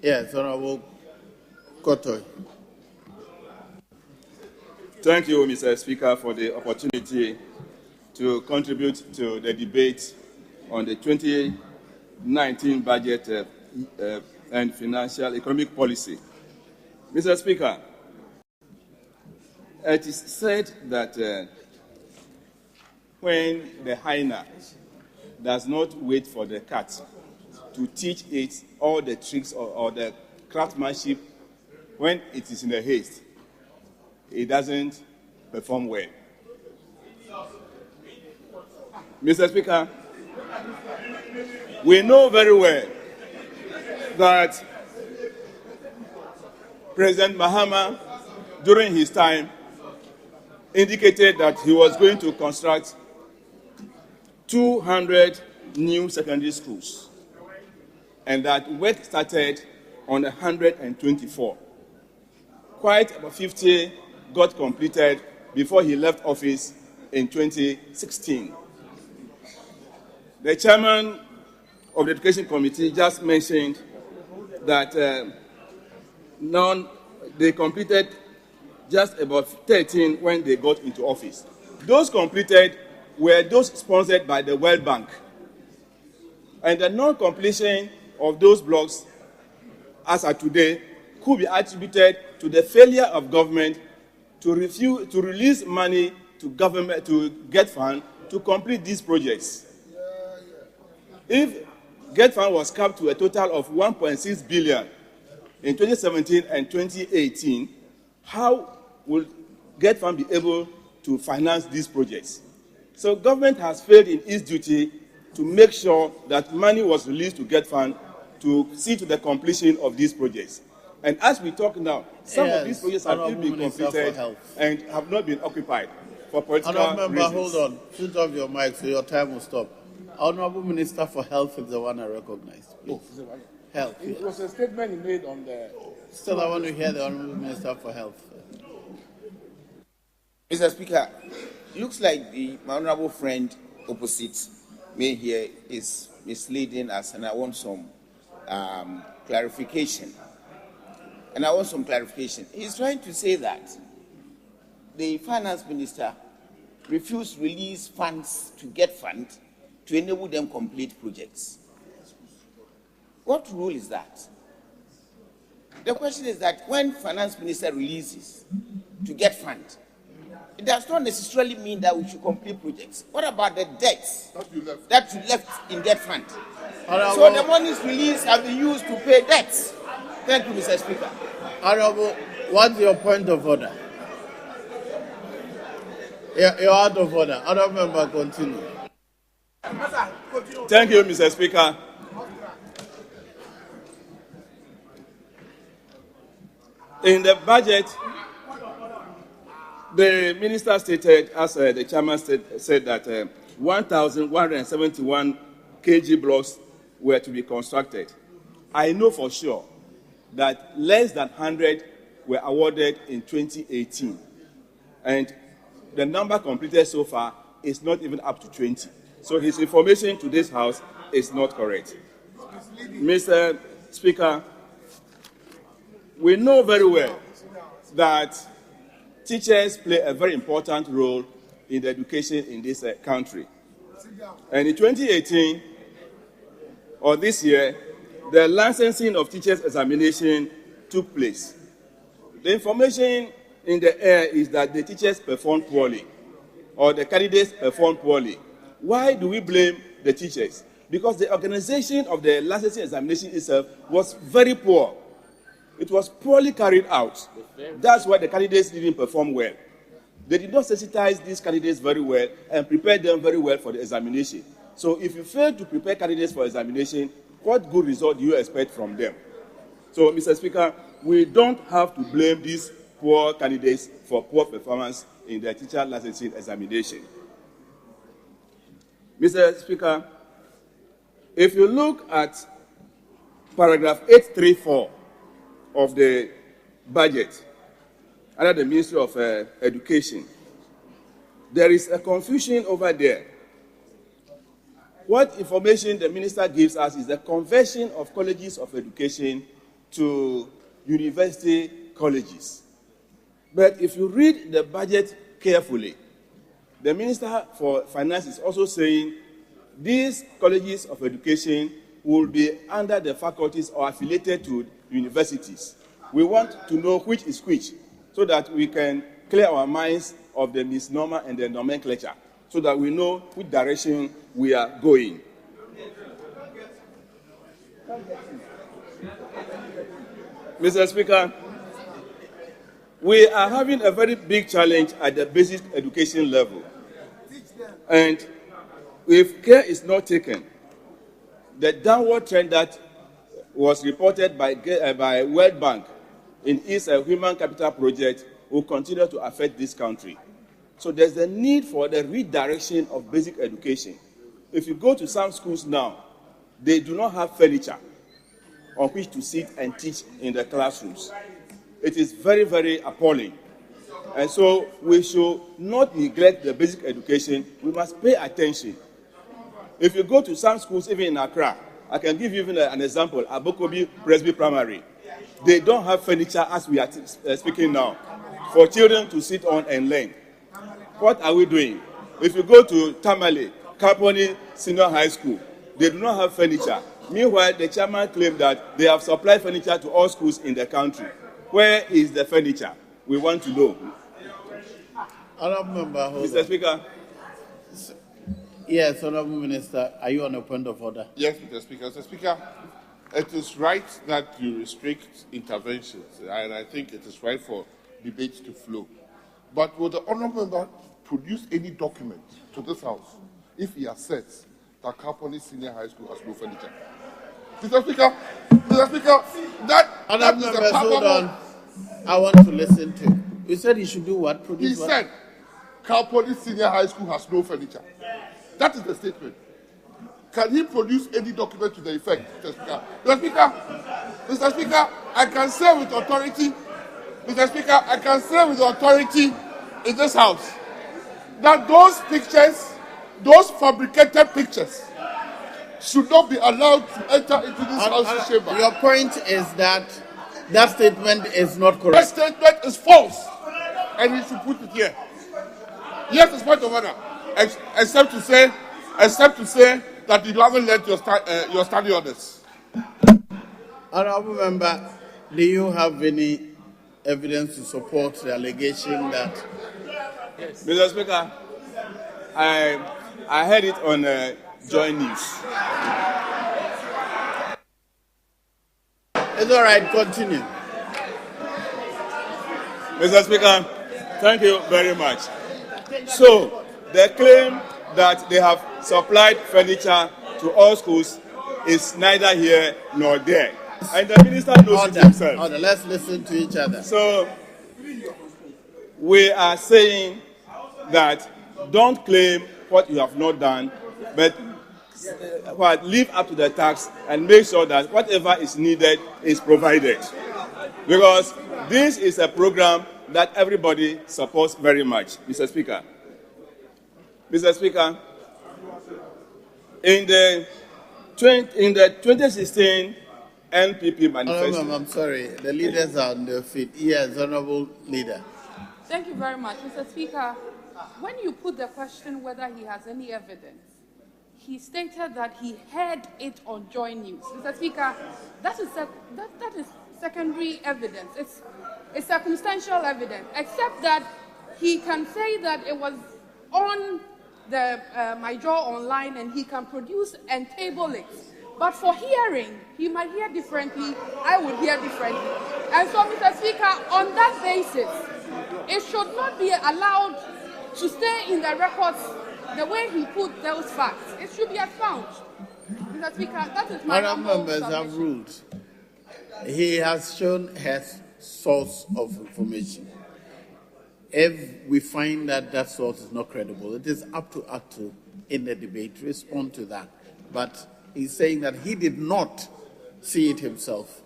Yes, Honorable Kotoe. Thank you, Mr. Speaker, for the opportunity to contribute to the debate on the 2019 budget and financial economic policy. Mr. Speaker, it is said that when the hyena does not wait for the cat to teach it all the tricks or the craftsmanship when it is in a haste, it doesn't perform well. Mr. Speaker, we know very well that President Mahama, during his time, indicated that he was going to construct 200 new secondary schools, and that work started on 124. Quite about 50 got completed before he left office in 2016. The chairman of the Education Committee just mentioned that they completed just about 13 when they got into office. Those completed were those sponsored by the World Bank. And the non-completion of those blocks, as of today, could be attributed to the failure of government to release money to government to get fund to complete these projects. If get fund was capped to a total of 1.6 billion in 2017 and 2018, how will get fund be able to finance these projects? So government has failed in its duty to make sure that money was released to get fund to see to the completion of these projects. And as we talk now, some of these projects have still been completed and have not been occupied for political reasons. Hold on. Switch off your mic so your time will stop. Honorable Minister for Health is the one I recognize. Please. Health. It was a statement he made on the... Still, I want to hear the Honorable Minister for Health. Mr. Speaker, looks like my honorable friend opposite me here is misleading us, and I want some clarification. He's trying to say that the finance minister refused to release funds to get funds to enable them complete projects. What rule is that? The question is that when finance minister releases to get funds, it does not necessarily mean that we should complete projects. What about the debts that you left in debt fund? So the monies released have been used to pay debts. Thank you, Mr. Speaker. Honorable, what's your point of order? You're out of order. Honorable member, continue. Thank you, Mr. Speaker. In the budget, the minister stated, as the chairman said that 1,171 kg blocks were to be constructed. I know for sure that less than 100 were awarded in 2018. And the number completed so far is not even up to 20. So his information to this House is not correct. Mr. Speaker, we know very well that teachers play a very important role in the education in this country. And in 2018, or this year, the licensing of teachers' examination took place. The information in the air is that the teachers performed poorly, or the candidates performed poorly. Why do we blame the teachers? Because the organization of the licensing examination itself was very poor. It was poorly carried out. That's why the candidates didn't perform well. They did not sensitize these candidates very well and prepare them very well for the examination. So if you fail to prepare candidates for examination, what good result do you expect from them? So, Mr. Speaker, we don't have to blame these poor candidates for poor performance in the teacher licensing examination. Mr. Speaker, if you look at paragraph 834 of the budget under the Ministry of Education, there is a confusion over there. What information the minister gives us is the conversion of colleges of education to university colleges. But if you read the budget carefully, the Minister for Finance is also saying these colleges of education will be under the faculties or affiliated to universities. We want to know which is which so that we can clear our minds of the misnomer and the nomenclature so that we know which direction we are going. Mr. Speaker, we are having a very big challenge at the basic education level. And if care is not taken, the downward trend that was reported by World Bank in its Human Capital Project will continue to affect this country. So there's a need for the redirection of basic education. If you go to some schools now, they do not have furniture on which to sit and teach in the classrooms. It is very, very appalling. And so we should not neglect the basic education. We must pay attention. If you go to some schools, even in Accra, I can give you even an example, Abokobi Presby Primary. They don't have furniture as we are speaking now for children to sit on and learn. What are we doing? If you go to Tamale, Kaponi Senior High School, they do not have furniture. Meanwhile, the chairman claimed that they have supplied furniture to all schools in the country. Where is the furniture? We want to know. Honourable Member, Mr. Speaker. Yes, Honourable Minister, are you on a point of order? Yes, Mr. Speaker. Mr. Speaker, it is right that you restrict interventions, and I think it is right for debate to flow. But will the Honourable Member produce any document to this House if he asserts that Kaponi Senior High School has no furniture? Mr. Speaker, that Honourable is Members, a hold powerful... on. I want to listen to you. You said he should do what? Produce He what? said Kaponi Senior High School has no furniture. That is the statement. Can he produce any document to the effect, Mr. Speaker? Mr. Speaker, I can say with authority, Mr. Speaker, I can say with authority in this House that those pictures, those fabricated pictures, should not be allowed to enter into this House's chamber. Your point is that that statement is not That correct. statement is false, and he should put it here. Yes, it's point of order, except to say that you haven't learned your study orders. Honourable Member, do you have any evidence to support the allegation that... Yes. Mr. Speaker, I heard it on Joy News. It's all right, continue. Mr. Speaker, thank you very much. So, the claim that they have supplied furniture to all schools is neither here nor there. And the minister knows it himself. Order. Let's listen to each other. So, we are saying that don't claim what you have not done, but live up to the task and make sure that whatever is needed is provided. Because this is a program that everybody supports very much, Mr. Speaker. Mr. Speaker, in the 2016 NPP manifesto... I'm sorry, the leaders are on their feet. Yes, Honourable Leader. Thank you very much. Mr. Speaker, when you put the question whether he has any evidence, he stated that he heard it on Joy News. Mr. Speaker, that is secondary evidence. It's circumstantial evidence, except that he can say that it was on the My Jaw online and he can produce and table it. But for hearing, he might hear differently, I would hear differently. And so, Mr. Speaker, on that basis, it should not be allowed to stay in the records the way he put those facts. It should be expunged. Mr. Speaker, that is my Honourable members have ruled. He has shown his source of information. If we find that that source is not credible, it is up to us to, in the debate, respond to that. But he's saying that he did not see it himself.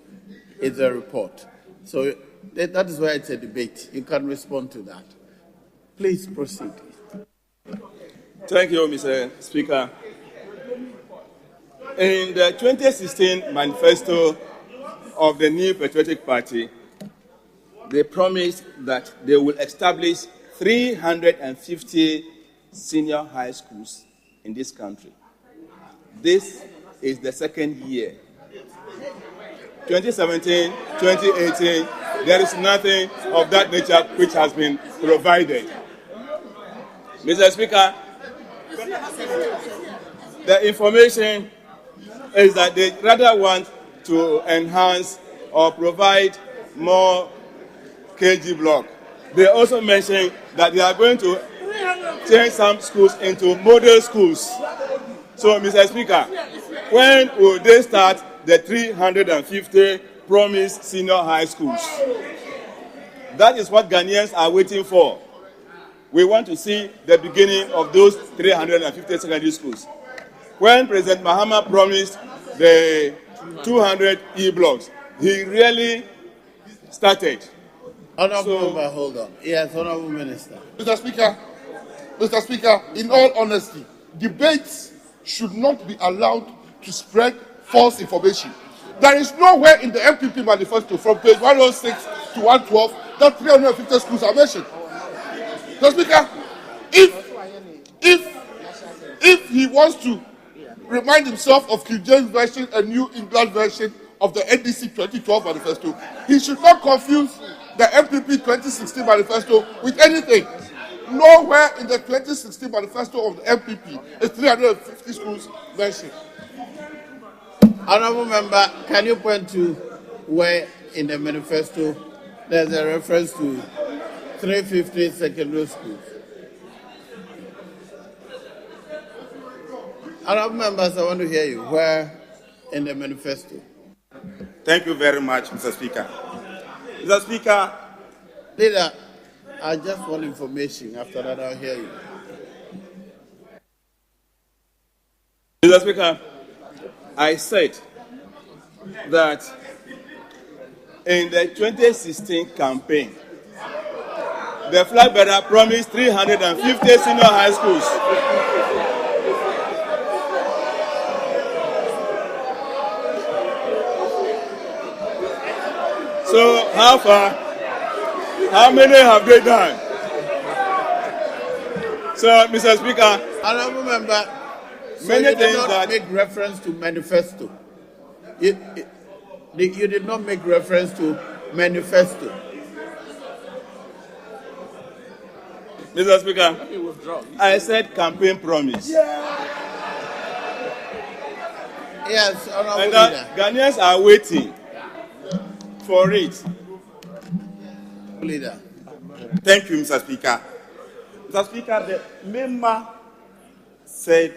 It's a report. So that is why it's a debate. You can respond to that. Please proceed. Thank you, Mr. Speaker. In the 2016 manifesto of the New Patriotic Party, they promised that they will establish 350 senior high schools in this country. This is the second year. 2017, 2018, there is nothing of that nature which has been provided. Mr. Speaker, the information is that they rather want to enhance or provide more KG block. They also mentioned that they are going to change some schools into model schools. So, Mr. Speaker, when will they start the 350 promised senior high schools? That is what Ghanaians are waiting for. We want to see the beginning of those 350 secondary schools. When President Mahama promised the 200 E-blocks, he really started. Honorable member, hold on. Yes, Honorable Minister. Mr. Speaker, in all honesty, debates should not be allowed to spread false information. There is nowhere in the MPP manifesto from page 106 to 112 that 350 schools are mentioned. Mr. Speaker, if he wants to remind himself of King James Version and New England Version of the NDC 2012 manifesto, he should not confuse the MPP 2016 manifesto with anything. Nowhere in the 2016 manifesto of the MPP is 350 schools mentioned. Honorable member, can you point to where in the manifesto there's a reference to 350 secondary schools? Honorable members, I want to hear you. Where in the manifesto? Thank you very much, Mr. Speaker. Mr. Speaker. Leader, I just want information. After that, I'll hear you. Mr. Speaker, I said that in the 2016 campaign, the flag bearer promised 350 senior high schools. So, how far? How many have they done? So, Mr. Speaker, Honorable member, many you did things not that make reference to manifesto. You did not make reference to manifesto. Mr. Speaker, I said campaign promise. Yes, Honorable And Leader. Ghanaians are waiting for it. Leader. Thank you, Mr. Speaker. Mr. Speaker, the member said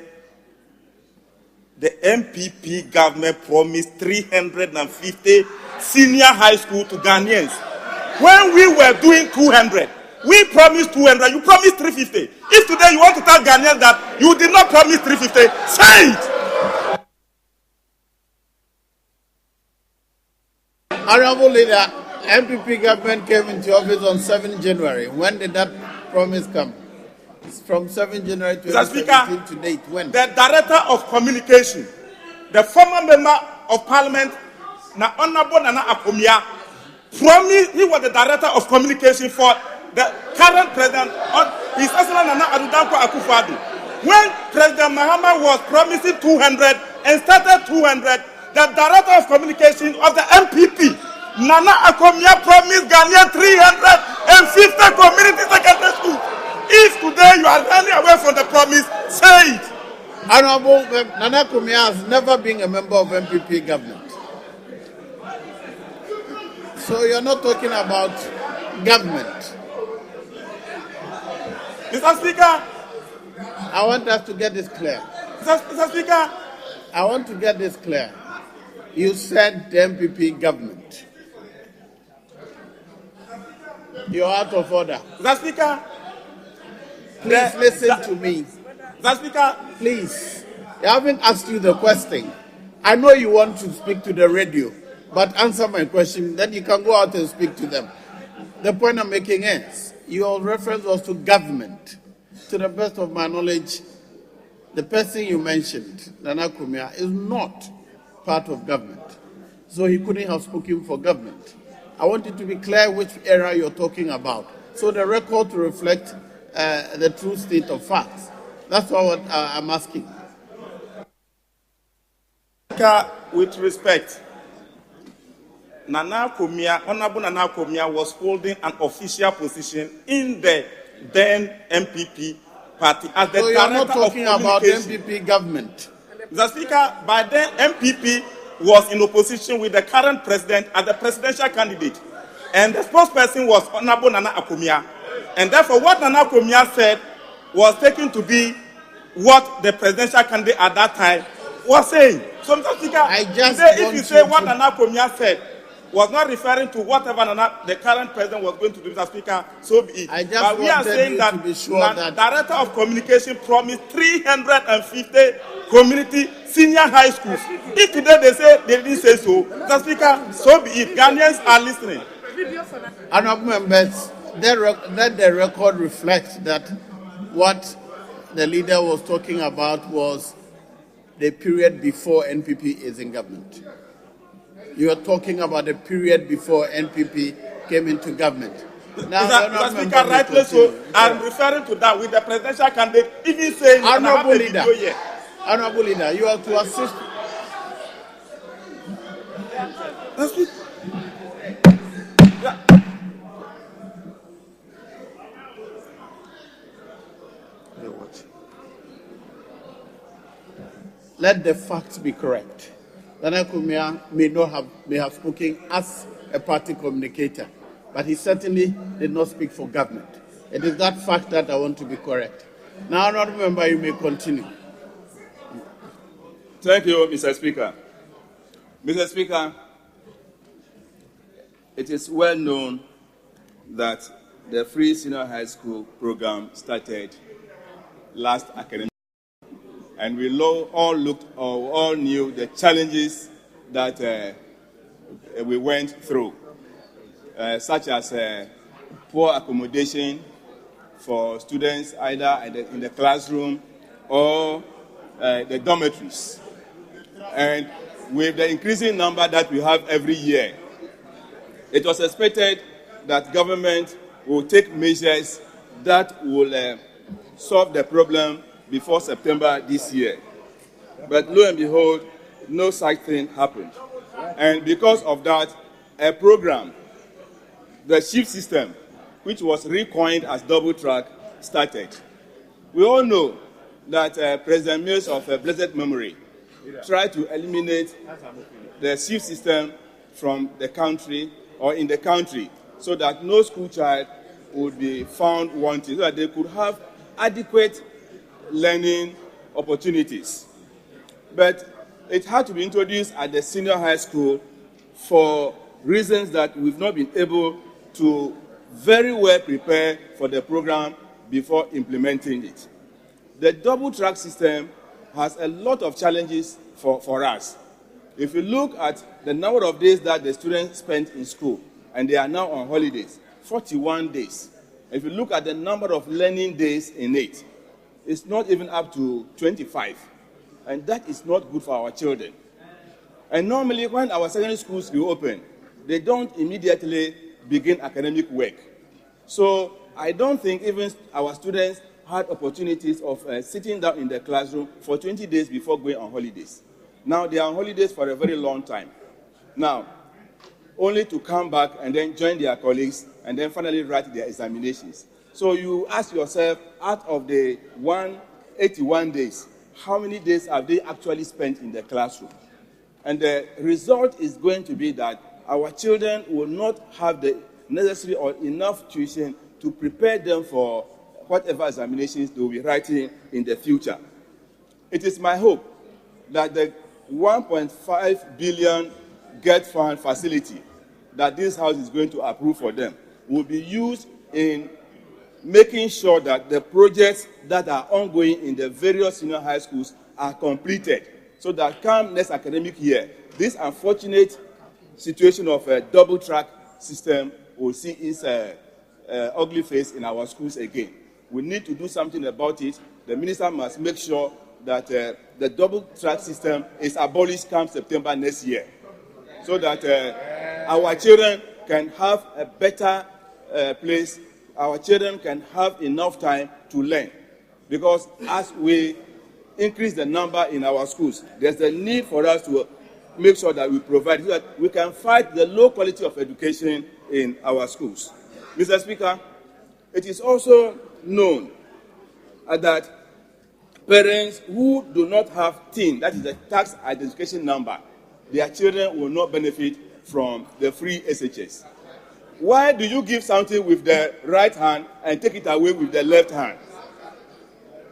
the MPP government promised 350 senior high school to Ghanaians. When we were doing 200, we promised 200, you promised 350. If today you want to tell Ghanaians that you did not promise 350, say it. Honorable Leader, MPP government came into office on 7 January. When did that promise come? It's from 7 January 2017 to date. When? The Director of Communication, the former Member of Parliament, Honorable Nana Akomia, promised, he was the Director of Communication for the current President, His Excellency Nana Addo Akufo-Addo. When President Mahama was promising 200 and started 200, the Director of Communication of the MPP, Nana Akomia, promised Ghanaian 350 community secondary schools. If today you are running away from the promise, say it. Honorable Nana Akomia has never been a member of MPP government. So you're not talking about government. Mr. Speaker, I want us to get this clear. Mr. Speaker, I want to get this clear. You said the MPP government. You're out of order. Mr. Speaker, Please listen to me. Mr. Speaker, Please. I haven't asked you the question. I know you want to speak to the radio, but answer my question, then you can go out and speak to them. The point I'm making is, your reference was to government. To the best of my knowledge, the person you mentioned, Nana Akomia, is not part of government. so he couldn't have spoken for government. I want it to be clear which era you're talking about, so the record to reflect the true state of facts. That's what I'm asking. With respect, Honorable Nana Komia was holding an official position in the then MPP party as the So you're director not talking of about communication. MPP government. Mr. Speaker, by then MPP was in opposition with the current president as the presidential candidate, and the spokesperson was Honorable Nana Akomia, and therefore what Nana Akomia said was taken to be what the presidential candidate at that time was saying. So, Mr. Speaker, if you say what Nana Akomia said was not referring to whatever the current president was going to do, Mr. Speaker, so be it. But we are saying that the Director of Communication promised 350 community senior high schools. If today they say they didn't say so, Mr. Speaker, so be it. Ghanaians are listening. Honorable members, let the record reflect that what the leader was talking about was the period before NPP is in government. You are talking about the period before NPP came into government. Now, Mr. Speaker, rightly so, I'm referring to that with the presidential candidate even saying, Honorable Leader, you are to assist. Let the facts be correct. Nana Kumia may have spoken as a party communicator, but he certainly did not speak for government. It is that fact that I want to be correct. Now, Honourable Member, you may continue. Thank you, Mr. Speaker. Mr. Speaker, it is well known that the free senior high school program started last academic year, and we all knew the challenges that we went through, such as poor accommodation for students either in the classroom or the dormitories. And with the increasing number that we have every year, it was expected that government will take measures that will solve the problem before September this year. But lo and behold, no such thing happened. And because of that, a program, the shift system, which was recoined as double track, started. We all know that President Mills of blessed memory tried to eliminate the shift system from the country or in the country so that no school child would be found wanting, so that they could have adequate learning opportunities. But it had to be introduced at the senior high school for reasons that we've not been able to very well prepare for the program before implementing it. The double track system has a lot of challenges for us. If you look at the number of days that the students spent in school, and they are now on holidays, 41 days. If you look at the number of learning days in it, it's not even up to 25. And that is not good for our children. And normally when our secondary schools reopen, they don't immediately begin academic work. So I don't think even our students had opportunities of sitting down in the classroom for 20 days before going on holidays. Now they are on holidays for a very long time. Now, only to come back and then join their colleagues and then finally write their examinations. So you ask yourself, out of the 181 days, how many days have they actually spent in the classroom? And the result is going to be that our children will not have the necessary or enough tuition to prepare them for whatever examinations they will be writing in the future. It is my hope that the 1.5 billion Get Fund facility that this House is going to approve for them will be used in making sure that the projects that are ongoing in the various senior high schools are completed, so that come next academic year, this unfortunate situation of a double track system will see its ugly face in our schools again. We need to do something about it. The minister must make sure that the double track system is abolished come September next year, so that our children can have a better place, our children can have enough time to learn. Because as we increase the number in our schools, there's a need for us to make sure that we provide so that we can fight the low quality of education in our schools. Mr. Speaker, it is also known that parents who do not have TIN, that is the tax identification number, their children will not benefit from the free SHS. Why do you give something with the right hand and take it away with the left hand?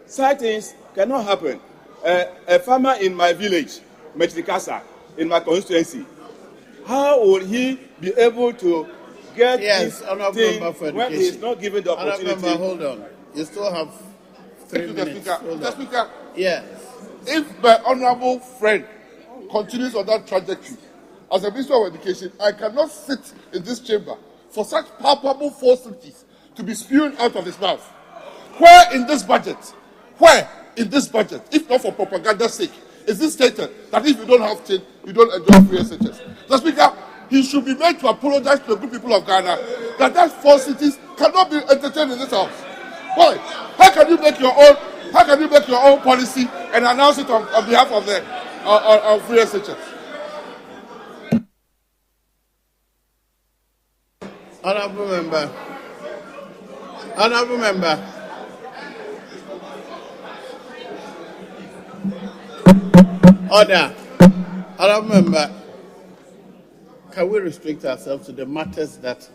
Such things cannot happen. A farmer in my village, Metrikasa, in my constituency, how would he be able to get this thing when he is not given the opportunity? Hold on. You still have 3 minutes. Mr. Speaker, yes. If my honorable friend continues on that trajectory, as a Minister of Education, I cannot sit in this chamber for such palpable falsities to be spewing out of his mouth. Where in this budget, if not for propaganda's sake, is it stated that if you don't have TIN, you don't enjoy free SHS? Mr. Speaker, he should be made to apologize to the good people of Ghana that falsities cannot be entertained in this house. Why? How can you make your own policy and announce it on behalf of the free SHS? Honorable member. Order. Honorable member, can we restrict ourselves to the matters that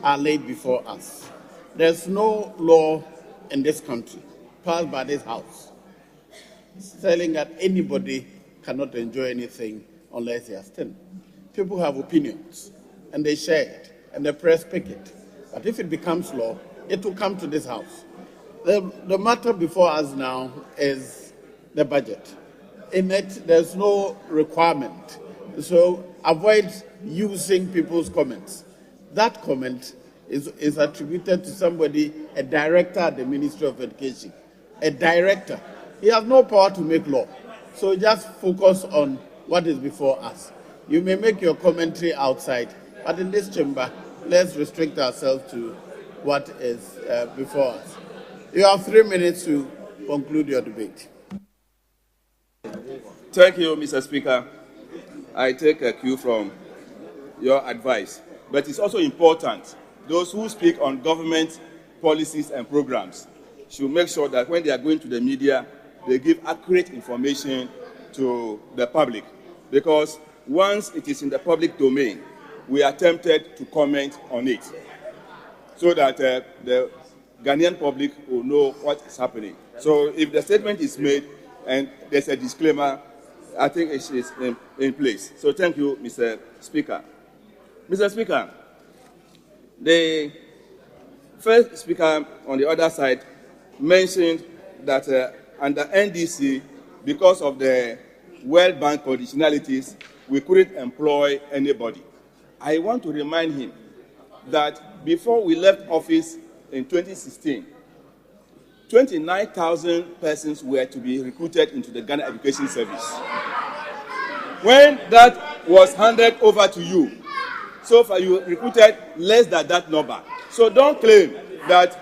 are laid before us? There's no law in this country passed by this House saying that anybody cannot enjoy anything unless he has TIN. People have opinions, and they share it, and the press pick it. But if it becomes law, it will come to this House. The matter before us now is the budget. In it, there's no requirement. So avoid using people's comments. That comment is attributed to somebody, a director at the Ministry of Education. A director. He has no power to make law. So just focus on what is before us. You may make your commentary outside, but in this chamber, let's restrict ourselves to what is before us. You have 3 minutes to conclude your debate. Thank you, Mr. Speaker. I take a cue from your advice. But it's also important, those who speak on government policies and programs should make sure that when they are going to the media, they give accurate information to the public. Because once it is in the public domain, we are tempted to comment on it so that the Ghanaian public will know what is happening. So if the statement is made and there's a disclaimer, I think it is in place. So thank you, Mr. Speaker. Mr. Speaker, the first speaker on the other side mentioned that under NDC, because of the World Bank conditionalities, we couldn't employ anybody. I want to remind him that before we left office in 2016, 29,000 persons were to be recruited into the Ghana Education Service. When that was handed over to you, so far you recruited less than that number. So don't claim that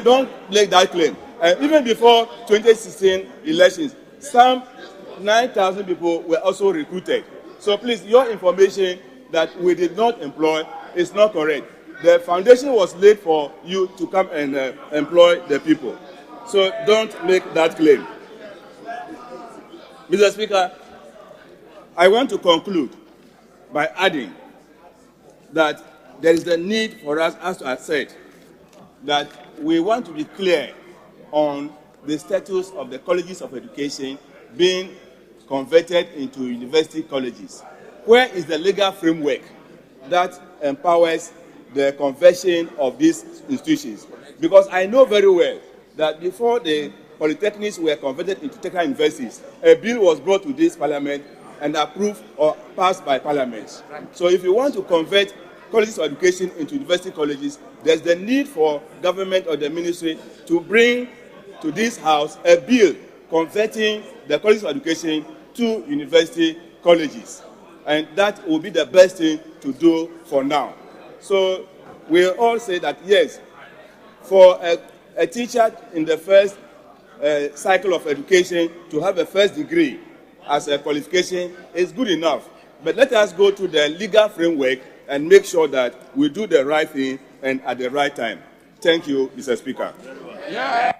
don't make that claim. Even before 2016 elections, some 9,000 people were also recruited. So please, your information that we did not employ is not correct. The foundation was laid for you to come and employ the people. So don't make that claim. Mr. Speaker, I want to conclude by adding that there is a need for us, as I said, that we want to be clear on the status of the colleges of education being converted into university colleges. Where is the legal framework that empowers the conversion of these institutions? Because I know very well that before the polytechnics were converted into technical universities, a bill was brought to this parliament and approved or passed by parliament. So if you want to convert colleges of education into university colleges, there's the need for government or the ministry to bring to this house a bill converting the colleges of education to university colleges. And that will be the best thing to do for now. So we all say that, yes, for a teacher in the first cycle of education to have a first degree as a qualification is good enough. But let us go to the legal framework and make sure that we do the right thing and at the right time. Thank you, Mr. Speaker. Yeah.